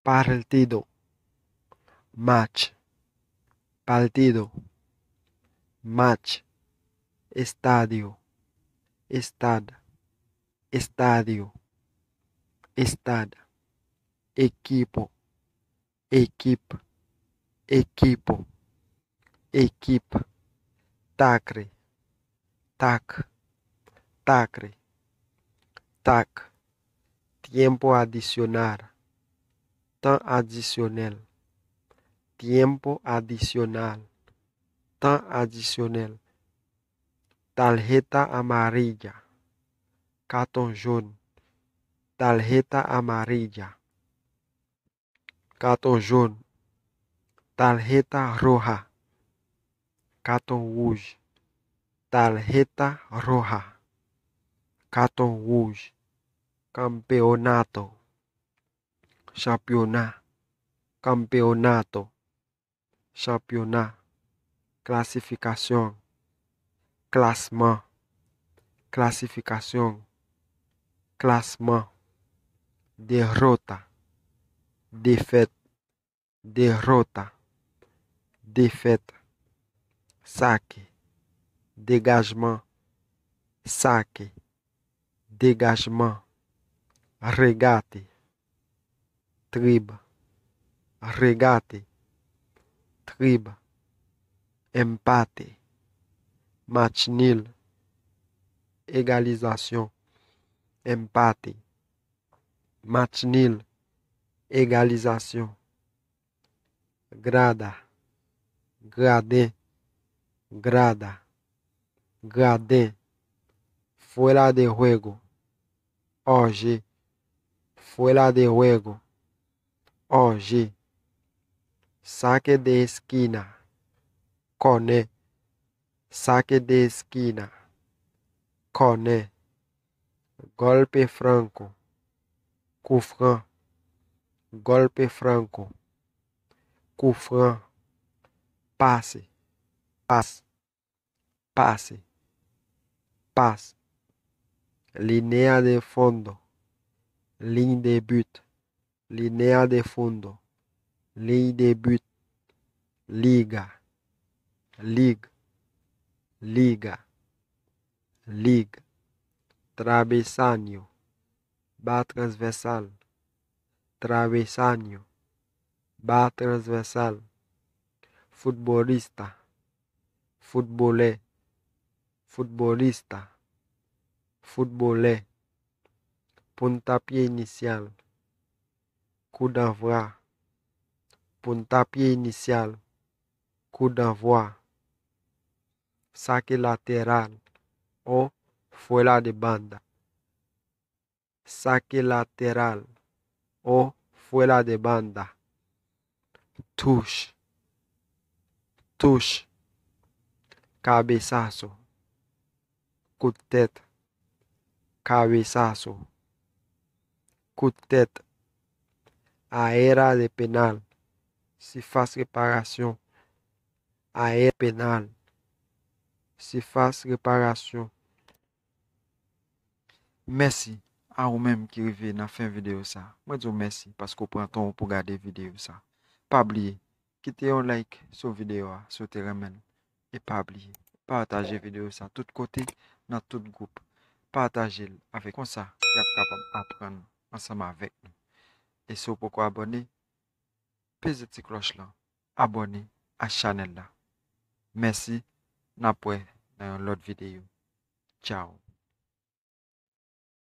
partido, match, partido, match, estadio, estad, estadio, estad, equipo, equipe, equipo, equipe, tacre, tac, tacre, tac, tiempo adicional, temps additionnel, tiempo adicional, temps additionnel, tarjeta amarilla, carton jaune, tarjeta amarilla, carton jaune, tarjeta roja, carton rouge, tarjeta roja, carton rouge, campeonato, championnat, campeonato, championnat, classification, classement, classification, classement, derrota, défaite, derrota, défaite, saque, dégagement, saque, dégagement, regate, tribe, regate, tribe, empate, match nul, égalisation, empate, match nul, égalisation, grada, gradin, grada, gradin, fuera de juego, hors-jeu, fuera de juego, hors-jeu, saque de esquina, corner, saque de esquina, corner, golpe franco, coup franc, golpe franco, coup franc, passe, passe, passe, passe, línea de fondo, ligne de but, línea de fondo, ligne de but, liga, ligue, liga, ligue, travesaño, barre transversal, travesaño, barre transversal, futbolista, footballeur, futbolista, footballeur, puntapié initial, coup d'envoi, puntapié initial, coup d'envoi, saque lateral o fuera de banda, saque lateral o fuera de banda, touche, touche, cabezazo, coup de tête, cabezazo, coup de tête, aérea de penal, si faz réparation, aérea penal, si faz réparation. Merci à vous-même qui arrivez dans la fin de la vidéo. Moi, je vous remercie parce que vous prenez temps pour regarder la vidéo. Pas oublier, quittez un like sur la vidéo, sur le terrain. Et pas oublier, partagez la vidéo de tous côtés, dans tout groupe. Partagez avec comme ça, vous êtes capable d'apprendre ensemble avec nous. Et si vous pouvez abonner, pesez cette cloche là, abonnez à la chaîne là. Merci, n'a pas dans l'autre vidéo. Ciao.